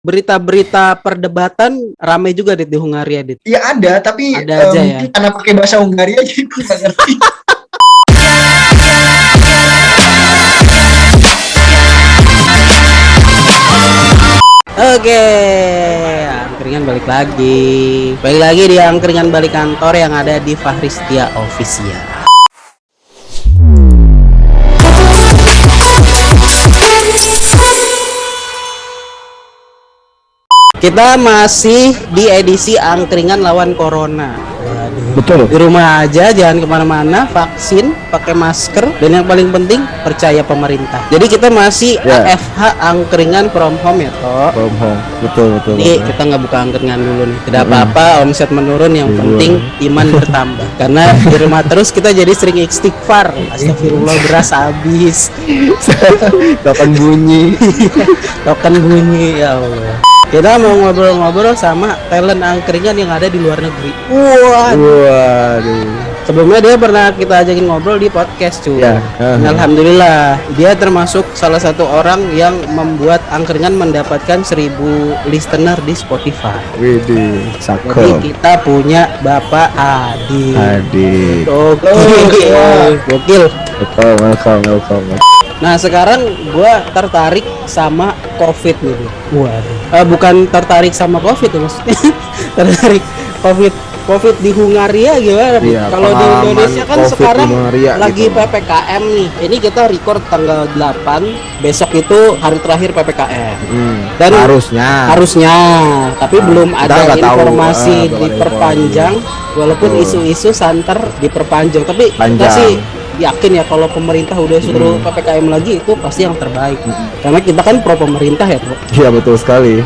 berita-berita perdebatan ramai juga di Hungaria, Dit. Iya ada, tapi Ada aja ya. karena pakai bahasa Hungaria jadi gue nggak ngerti. Oke, angkringan balik lagi di angkringan balik kantor yang ada di Fahristia Official. Kita masih di edisi angkringan lawan corona. Betul. Di rumah aja, jangan kemana-mana, vaksin, pakai masker, dan yang paling penting percaya pemerintah. Jadi kita masih AFH angkringan from home ya, toh. From home. Betul. Jadi kita nggak buka angkringan dulu nih. Tidak apa-apa, omset menurun, yang penting iman bertambah. Karena di rumah terus kita jadi sering istighfar. Astagfirullah, beras habis. Token bunyi. Token bunyi, ya Allah. Kita mau ngobrol-ngobrol sama talent angkringan yang ada di luar negeri. Waduh. Sebelumnya dia pernah kita ajakin ngobrol di podcast, cuy. Ya. Alhamdulillah, dia termasuk salah satu orang yang membuat angkringan mendapatkan 1000 listener di Spotify. Widih, Jadi sakral. kita punya Bapak Adi. Gokil. Welcome. Nah, sekarang gua tertarik sama COVID nih. Waduh. Bukan tertarik sama COVID ya, maksudnya. Tertarik COVID di Hungaria gimana? Iya, kalau di Indonesia kan COVID sekarang lagi gitu. PPKM nih. Ini kita record tanggal 8, besok itu hari terakhir PPKM. Dan harusnya, tapi belum ada informasi diperpanjang, walaupun isu-isu santer diperpanjang. Tapi kita sih yakin ya kalau pemerintah udah suruh PPKM lagi itu pasti yang terbaik. Karena kita kan pro pemerintah ya, Bro. Iya, betul sekali.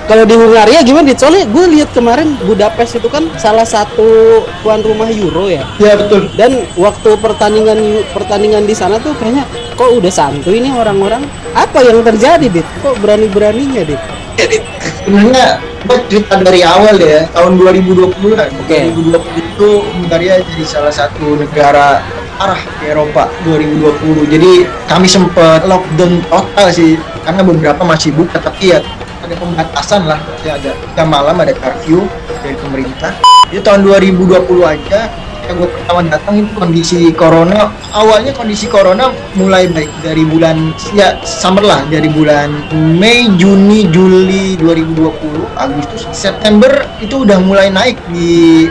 Kalau di Hungaria gimana? Soalnya gue lihat kemarin Budapest itu kan salah satu tuan rumah Euro ya. Iya betul. Dan waktu pertandingan di sana tuh kayaknya kok udah santuy nih orang-orang. Apa yang terjadi, Dit? Kok berani-beraninya, Dit? Ya, sebenarnya gue cerita dari awal ya, tahun 2020 kan. Oke. 2020 itu Hungaria jadi salah satu negara arah di Eropa 2020. Jadi kami sempat lockdown total sih, karena beberapa masih buka, tapi ya ada pembatasan lah, ya ada jam malam, ada curfew dari pemerintah. Itu tahun 2020 aja yang gue pertama datang itu kondisi corona. Awalnya kondisi corona mulai baik dari bulan summer lah, dari bulan Mei, Juni, Juli 2020, Agustus, September itu udah mulai naik di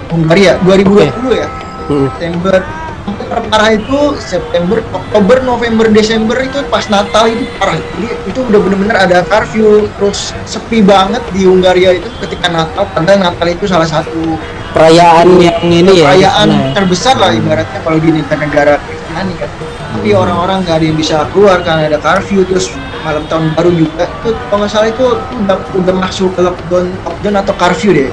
Hungaria 2020 ya. September terparah itu September, Oktober, November, Desember itu pas Natal itu parah. Jadi itu udah bener-bener ada curfew, terus sepi banget di Hungaria itu ketika Natal. Padahal Natal itu salah satu Perayaan yang ini ya. Perayaan terbesar lah ibaratnya kalau di negara Kristiani kan. Tapi orang-orang nggak ada yang bisa keluar karena ada curfew. Terus malam tahun baru juga itu kalau nggak salah itu udah masuk ke lockdown atau curfew deh.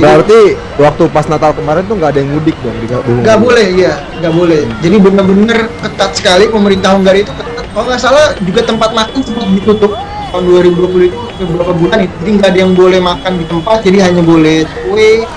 Berarti waktu pas Natal kemarin tuh nggak ada yang mudik dong? Nggak boleh, iya, nggak boleh. Jadi benar-benar ketat sekali pemerintah Hungaria itu ketat. Kalau nggak salah juga tempat makan sempat ditutup tahun 2020 itu beberapa bulan itu. Jadi nggak ada yang boleh makan di tempat, jadi hanya boleh takeaway.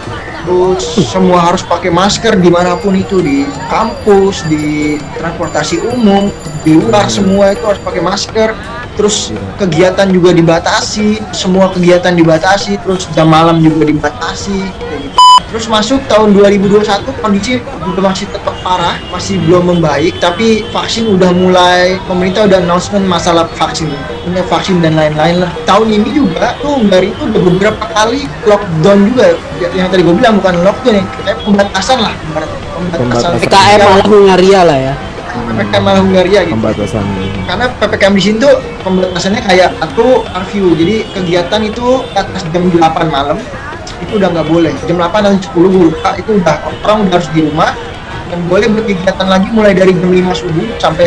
Terus semua harus pakai masker dimanapun itu, di kampus, di transportasi umum, di luar semua itu harus pakai masker. Terus kegiatan juga dibatasi, semua kegiatan dibatasi, terus jam malam juga dibatasi kayak gitu. Terus masuk tahun 2021 kondisi juga masih tetap parah, masih belum membaik, tapi vaksin udah mulai, pemerintah udah announcement masalah vaksin, punya vaksin dan lain-lain lah. Tahun ini juga tuh Hungaria itu udah beberapa kali lockdown juga, yang tadi gue bilang bukan lockdown, yang kayak pembatasan lah, pembatasan. PPKM malah Hungaria lah ya. PPKM malah Hungaria gitu. Pembatasan. Karena PPKM di sini tuh pembatasannya kayak curfew, jadi kegiatan itu atas jam 8 malam itu udah nggak boleh. Jam 8 dan 10 gue lupa, itu udah orang udah harus di rumah, dan boleh berkegiatan lagi mulai dari jam 5 subuh sampai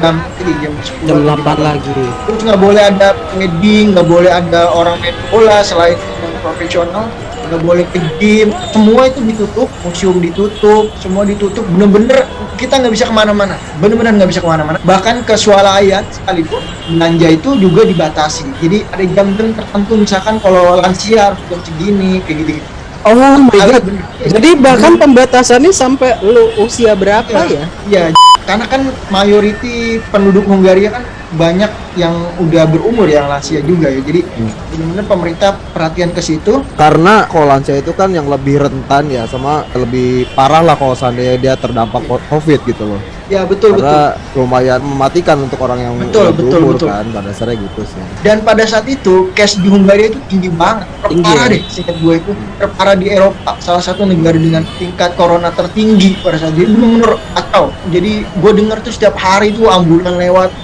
jam 10 jam 8 lagi. Terus nggak boleh ada wedding, nggak boleh ada orang main bola selain yang profesional, nggak boleh ke gym, semua itu ditutup, museum ditutup, semua ditutup, bener-bener kita nggak bisa kemana-mana, bener-bener nggak bisa kemana-mana. Bahkan ke swalayan sekalipun belanja itu juga dibatasi. Jadi ada jam-jam tertentu, misalkan kalau lansia harus jam segini, kayak gitu. Oh my god. Jadi bahkan pembatasannya sampai lu usia berapa ya? Iya, karena kan mayoriti penduduk Hungaria kan banyak yang udah berumur yang lansia juga ya. Jadi benar-benar pemerintah perhatian ke situ. Karena kalau lansia itu kan yang lebih rentan ya, sama lebih parah lah kalau seandainya dia terdampak COVID gitu loh. Ya betul. Karena lumayan mematikan untuk orang yang Betul. kan, pada dasarnya gitu sih. Dan pada saat itu case di Hungaria itu tinggi banget, terparah deh, seingat gue itu terparah di Eropa, salah satu negara dengan tingkat corona tertinggi pada saat itu, bener-bener atau jadi gue dengar tuh setiap hari tuh ambulan lewat,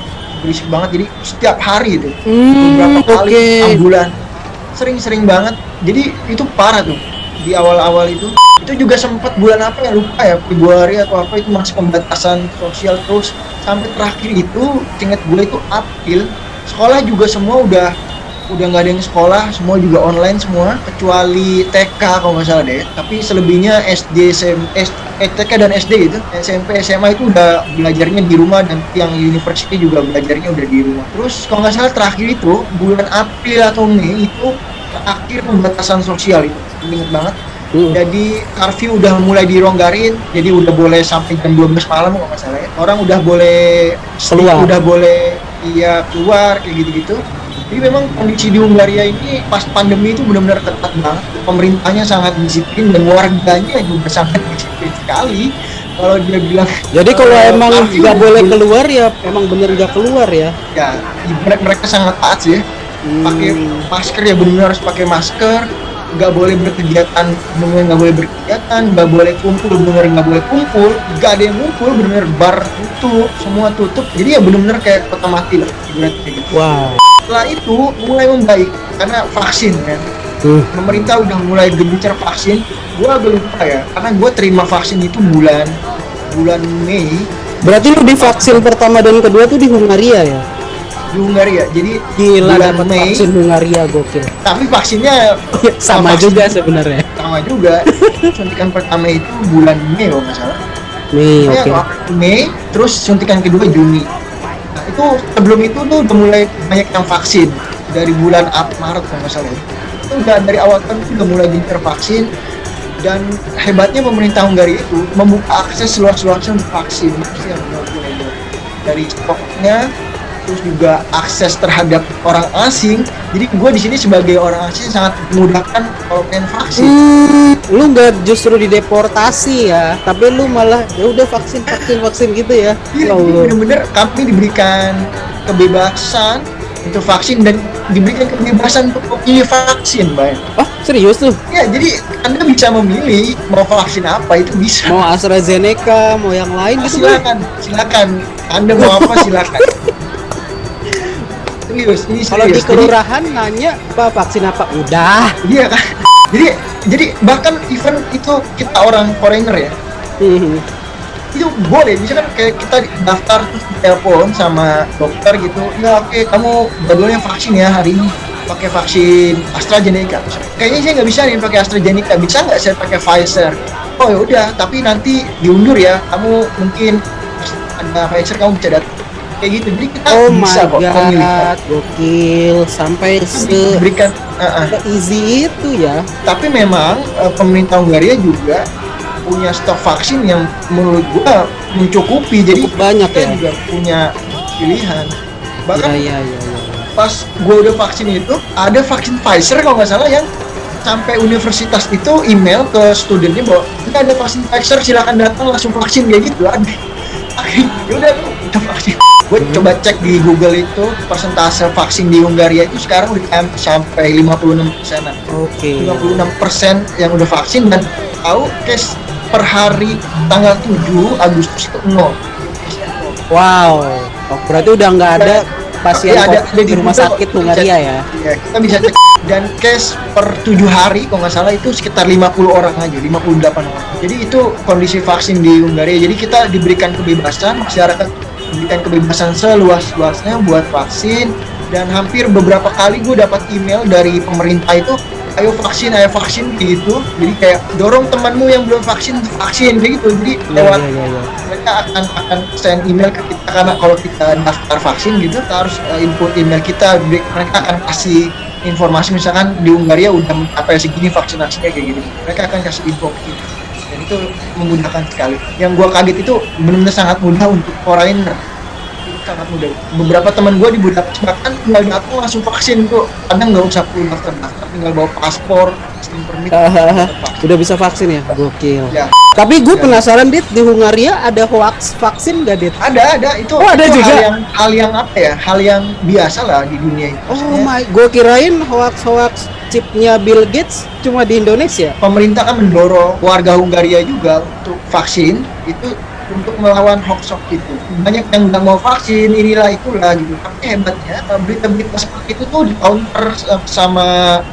berisik banget, jadi setiap hari itu beberapa kali ambulan, sering banget, jadi itu parah tuh di awal-awal itu juga sempat bulan apa ya lupa ya, Februari atau apa, itu masih pembatasan sosial terus sampai terakhir itu ingat gue itu April. Sekolah juga semua udah nggak ada yang sekolah, semua juga online semua kecuali TK kalau nggak salah deh, tapi selebihnya SD, TK dan SD itu, SMP, SMA itu udah belajarnya di rumah, dan yang university juga belajarnya udah di rumah. Terus kalau nggak salah terakhir itu bulan April atau Mei itu terakhir pembatasan sosial itu, ingat banget. Jadi curfew udah mulai dilonggarin, jadi udah boleh sampai jam 12 malam kalau nggak salah ya. Orang udah boleh keluar, keluar kayak gitu-gitu. Jadi memang kondisi di Hungaria ini pas pandemi itu benar-benar ketat banget. Pemerintahnya sangat disiplin dan warganya juga sangat disiplin sekali. Kalau dia bilang, jadi kalau emang nggak boleh keluar ya emang bener nggak keluar ya. Ya, mereka sangat taat sih. Pakai masker ya, benar harus pakai masker. Nggak boleh berkegiatan, bener nggak boleh berkegiatan, nggak boleh kumpul, bener nggak boleh kumpul, nggak ada yang kumpul, bener bar tutup, semua tutup, jadi ya bener-bener kayak kota mati lah, berarti gitu. Wow. Setelah itu mulai membaik karena vaksin kan, pemerintah udah mulai gencar vaksin. Gue agak lupa ya, karena gue terima vaksin itu bulan Mei. Berarti lu divaksin pertama dan kedua tuh di Hungaria ya? Di Hungaria, jadi gila, bulan Mei vaksin Hungaria gokil. Tapi vaksinnya sama juga sebenarnya. Sama juga. Suntikan pertama itu bulan Mei kalau nggak salah. Mei, oke. Mei, terus suntikan kedua Juni. Nah itu sebelum itu tuh udah mulai banyak yang vaksin dari bulan Maret kalau nggak salah. Itu udah dari awal kan udah mulai gencar vaksin, dan hebatnya pemerintah Hungaria itu membuka akses seluas-luasnya untuk vaksin. Dari stoknya, terus juga akses terhadap orang asing. Jadi gue di sini sebagai orang asing sangat memudahkan kalau pengen vaksin. Lu nggak justru dideportasi ya, tapi lu malah ya udah vaksin gitu ya. Iya, bener-bener kami diberikan kebebasan untuk vaksin dan diberikan kebebasan untuk memilih vaksin, Bang. Oh, serius tuh? Ya, jadi Anda bisa memilih mau vaksin apa, itu bisa. Mau AstraZeneca, mau yang lain gitu. Silakan. Anda mau apa silakan. Serius. Kalau di kelurahan nanya apa vaksin apa, udah. Iya kan. Jadi bahkan event itu kita orang foreigner ya. Itu boleh, misalkan kayak kita daftar terus telepon sama dokter gitu. Ya oke, kamu jadwalnya vaksin ya hari ini. Pakai vaksin AstraZeneca. Kayaknya saya nggak bisa nih pakai AstraZeneca. Bisa nggak saya pakai Pfizer? Oh ya udah, tapi nanti diundur ya. Kamu mungkin ada Pfizer, kamu bisa datang. Kayak gitu, jadi kita bisa kok memilih. Gokil, sampai berikan easy itu ya. Tapi memang pemerintah Hungaria juga punya stok vaksin yang menurut gua mencukupi, jadi cukup banyak kita ya. Juga punya pilihan. Bahkan ya. pas gua udah vaksin itu ada vaksin Pfizer kalau nggak salah, yang sampai universitas itu email ke studennya bahwa ini ada vaksin Pfizer, silakan datang langsung vaksin, kayak gitu ada. Ya udah vaksin. Gue coba cek di Google itu persentase vaksin di Hungaria itu sekarang udah sampai 56%-an. Oke. 56% yang udah vaksin, dan tahu case per hari tanggal 7 Agustus itu 0. Wow. Oh, berarti udah nggak ada pasien ada di rumah sakit Hungaria ya? Iya, kita bisa cek. Dan case per 7 hari kalau nggak salah itu sekitar 50 orang aja, 58 orang. Jadi itu kondisi vaksin di Hungaria. Jadi kita diberikan kebebasan, masyarakat diberikan kebebasan seluas-luasnya buat vaksin. Dan hampir beberapa kali gue dapat email dari pemerintah itu, ayo vaksin gitu. Jadi kayak dorong temanmu yang belum vaksin kayak gitu. Jadi lewat mereka akan send email ke kita, karena kalau kita daftar vaksin gitu kita harus input email kita. Mereka akan kasih informasi, misalkan di Hungaria udah mencapai segini vaksinasinya kayak gini, mereka akan kasih info ke kita, dan itu memudahkan sekali. Yang gua kaget itu benar-benar sangat mudah untuk foreigner. sangat mudah. Beberapa teman gue di Budapest bahkan tinggal datang langsung vaksin tuh. Kadang nggak usah perlu daftar, tinggal bawa paspor, vaksin permit. Udah bisa vaksin ya? Gokil. Ya. Tapi gue penasaran Dit, di Hungaria ada hoax vaksin gak Dit? Ada itu. Oh, ada itu juga? hal yang apa ya? Hal yang biasa lah di dunia itu. Oh my, gue kirain hoax chipnya Bill Gates cuma di Indonesia. Pemerintah kan mendorong warga Hungaria juga untuk vaksin itu untuk melawan hoax itu. Banyak yang nggak mau vaksin, inilah itulah gitu. Tapi hebatnya berita-berita seperti itu tuh di counter sama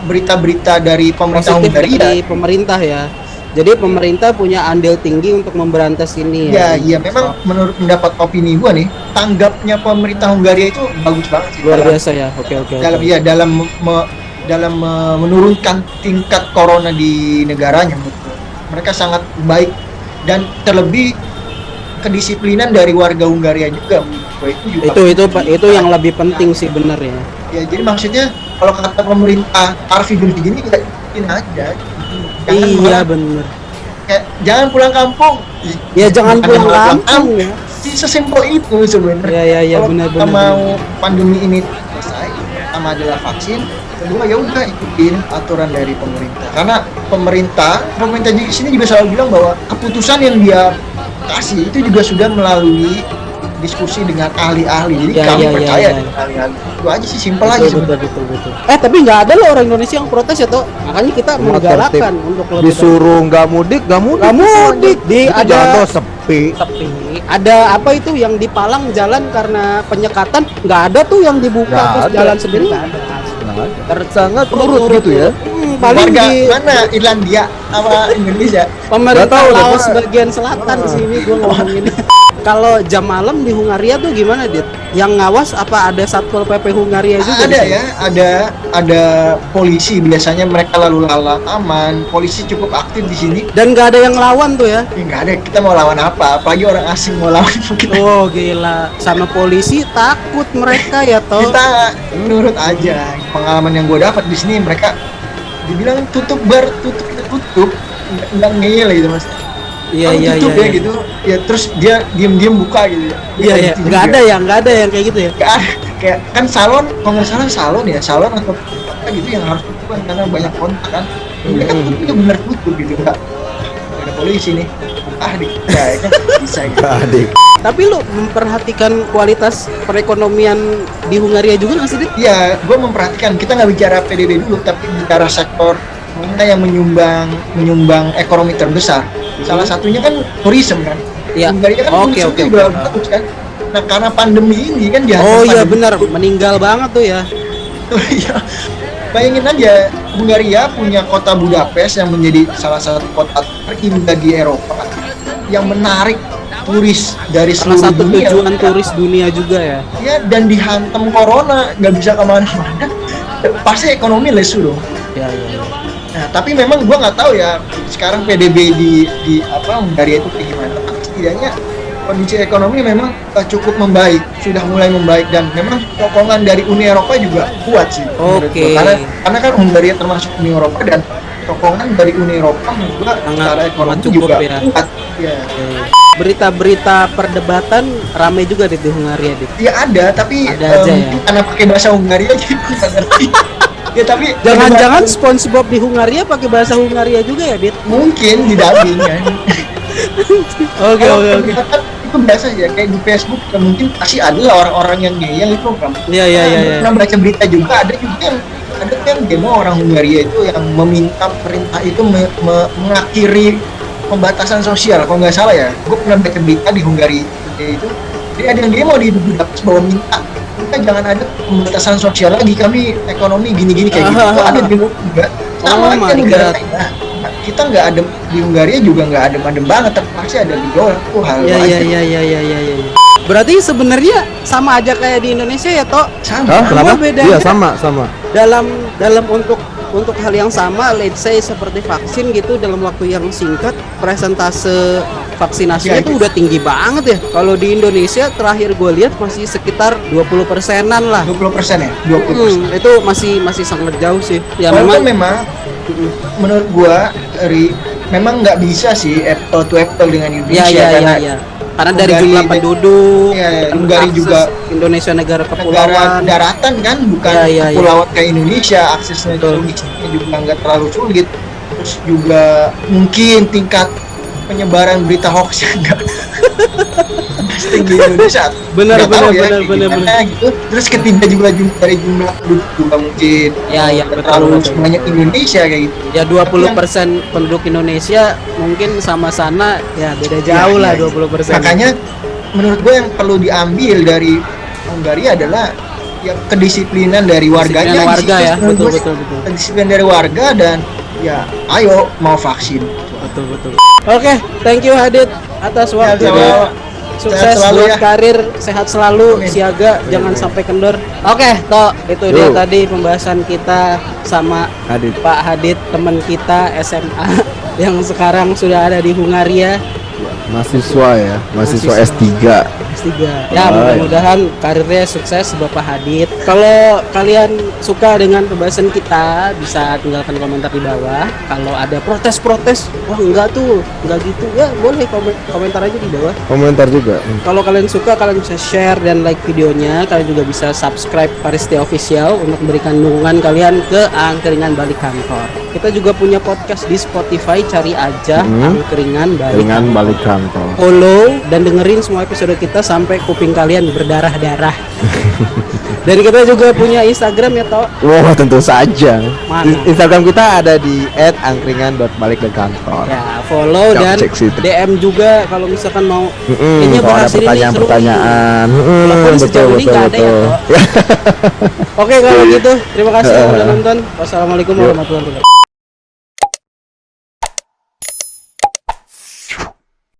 berita-berita dari pemerintah Positif Hungaria. dari pemerintah ya. Jadi pemerintah punya andil tinggi untuk memberantas ini ya. Iya, memang menurut pendapat opini gua nih, tanggapnya pemerintah Hungaria itu bagus banget sih. Luar biasa ya. Oke. Dalam menurunkan tingkat corona di negaranya. Mereka sangat baik dan terlebih kedisiplinan dari warga Hungaria juga. Itu yang lebih penting sih benar ya. Ya, jadi maksudnya kalau kata pemerintah tarif hidup gini ya ikutin aja. Iya benar. Kayak jangan pulang kampung. Ya jangan pulang kampung ya. Sesimpel itu sebenarnya. Iya Kalau benar. kita mau pandemi ini selesai, pertama adalah vaksin, kedua ya udah ikutin aturan dari pemerintah. Karena pemerintah di sini juga selalu bilang bahwa keputusan yang dia kasih itu juga sudah melalui diskusi dengan ahli-ahli. Jadi kami percaya dengan ahli-ahli. Itu aja sih, simpel aja sebenarnya. Betul. Tapi nggak ada loh orang Indonesia yang protes ya toh. Makanya kita menggalakkan untuk lebih disuruh nggak mudik. Ada sepi. Ada apa itu yang di Palang jalan karena penyekatan, nggak ada tuh yang dibuka terus jalan sendiri nggak ada. Sangat turut gitu ya. Paling Warga di mana? Irlandia apa Indonesia? pemerintah Laos bagian selatan sini gue ngomongin. Kalau jam malam di Hungaria tuh gimana Dit? Yang ngawas apa ada Satpol PP Hungaria juga? Ada ya, ada polisi, biasanya mereka lalu lalang aman, polisi cukup aktif di sini. Dan nggak ada yang lawan tuh ya? Nggak ada, kita mau lawan apa? Apalagi orang asing mau lawan kita. Oh gila, sama polisi takut mereka ya toh? Kita nurut aja. Pengalaman yang gue dapat di sini, mereka dibilang tutup, nggak ngeyel gitu mas. Iya gitu ya, terus dia diem buka gitu ya. Iya nggak ada yang kayak gitu ya. Nggak ada, kayak kan salon, kalau nggak salah salon atau apa gitu yang harus tutup karena banyak kontak kan. Mereka tutup bener tutup gitu, nggak ada polisi nih ya kan bisa gitu. Tapi lo memperhatikan kualitas perekonomian di Hungaria juga nggak sih Dit? Iya, gue memperhatikan. Kita nggak bicara PDB dulu, tapi bicara sektor mana yang menyumbang ekonomi terbesar. Salah satunya kan turisme kan. Iya. Hungaria kan turisme juga bagus kan. Nah karena pandemi ini kan benar, meninggal banget tuh ya. Iya. Bayangin aja, Hungaria punya kota Budapest yang menjadi salah satu kota terindah di Eropa yang menarik turis dari salah seluruh satu dunia. Tujuan turis dunia juga ya. Ya, dan dihantam corona, nggak bisa kemana-mana. Pasti ekonomi lesu dong. Iya. Nah, tapi memang gua nggak tahu ya sekarang PDB di Hungaria itu kayak gimana. Setidaknya kondisi ekonomi memang cukup membaik, sudah mulai membaik, dan memang sokongan dari Uni Eropa juga kuat sih. Oke. Karena kan Hungaria termasuk Uni Eropa dan sokongan dari Uni Eropa juga secara ekonomi cukup juga ya. kuat. Ya. Berita-berita perdebatan ramai juga di Hungaria Dit. Ya ada, tapi ada aja ya. Karena pakai bahasa Hungaria jadi nggak ngerti. Ya tapi jangan-jangan SpongeBob di Hungaria pakai bahasa Hungaria juga ya Dit? mungkin di dubbing kan. Oke. Itu biasa ya, kayak di Facebook kan mungkin pasti ada lah orang-orang yang ngeyel itu kan. Iya. Pernah baca berita juga, ada yang demo orang Hungaria itu yang meminta perintah itu mengakhiri pembatasan sosial, kalau nggak salah ya. Gue pernah baca berita di Hungaria itu, dia ada yang demo di Budapest bahwa minta jangan ada pembatasan sosial lagi, kami ekonomi gini-gini kayak gitu. Ada demo juga. Sama aja negara lain. Kita nggak ada di Hungaria juga nggak adem-adem banget, tapi pasti ada gejolak tuh hal. Iya. Berarti sebenarnya sama aja kayak di Indonesia ya toh? Sama. Kenapa? Bedanya Iya sama. dalam untuk hal yang sama, let's say seperti vaksin gitu, dalam waktu yang singkat persentase vaksinasinya itu udah tinggi banget ya. Kalau di Indonesia terakhir gue lihat masih sekitar 20%-an lah. 20% ya? 20%. Itu masih sangat jauh sih. Ya memang menurut gua memang nggak bisa sih apple to apple dengan Indonesia karena Karena dari Hungary jumlah penduduk, Iya, dan Hungary akses juga Indonesia negara negara kepulauan. daratan kan, bukan Iya, iya, iya. kepulauan kayak Indonesia, aksesnya Betul. logistiknya juga nggak terlalu sulit. Terus juga mungkin tingkat penyebaran berita hoax yang nggak setinggi Indonesia. Benar, Nggak tahu benar, kayak benar, gimana gitu. Terus ketiga juga dari jumlah penduduk juga mungkin Ya, ya, nggak betul, terlalu betul. sebanyak Indonesia kayak gitu. Ya 20% penduduk Indonesia mungkin sama sana ya beda jauh lah Iya, iya. 20%. Makanya menurut gue yang perlu diambil dari Hungaria adalah ya kedisiplinan dari warganya. Disiplin warga Di situ ya, menurut betul, gue betul, betul. kedisiplinan dari warga dan ya ayo mau vaksin. Betul. Oke, thank you Hadid atas waktunya. sama-sama. Sukses Sehat selalu buat ya. karir, sehat selalu, Amin. siaga, jangan sampai kendor. Oke, toh itu dia Yo. tadi pembahasan kita sama Hadid. Pak Hadid, teman kita SMA yang sekarang sudah ada di Hungaria. Mahasiswa ya, mahasiswa Mahasiswa. S3. S3. Ya, Baik. mudah-mudahan karirnya sukses Bapak Hadid. Kalau kalian suka dengan pembahasan kita, bisa tinggalkan komentar di bawah. Kalau ada protes-protes, wah enggak tuh, enggak gitu. Ya, boleh komentar aja di bawah. Komentar juga. Kalau kalian suka, kalian bisa share dan like videonya. Kalian juga bisa subscribe Paristi Official untuk memberikan dukungan kalian ke Angkringan Balik Kantor. Kita juga punya podcast di Spotify, cari aja Angkringan Balik Dengan Kantor. balik kantor. Follow dan dengerin semua episode kita sampai kuping kalian berdarah-darah. Dan kita juga punya Instagram ya, Toh. Wah, tentu saja. Mana? Instagram kita ada di @angkringan.balikdekantor. Ya, follow Cek, dan cek situ. DM juga kalau misalkan mau. Kayaknya Kalau ada bahas ini seru nih. pertanyaan-pertanyaan. Walaupun sejauh ini nggak ada ya, Toh. Oke, kalau gitu terima kasih udah nonton. Wassalamualaikum warahmatullahi wabarakatuh.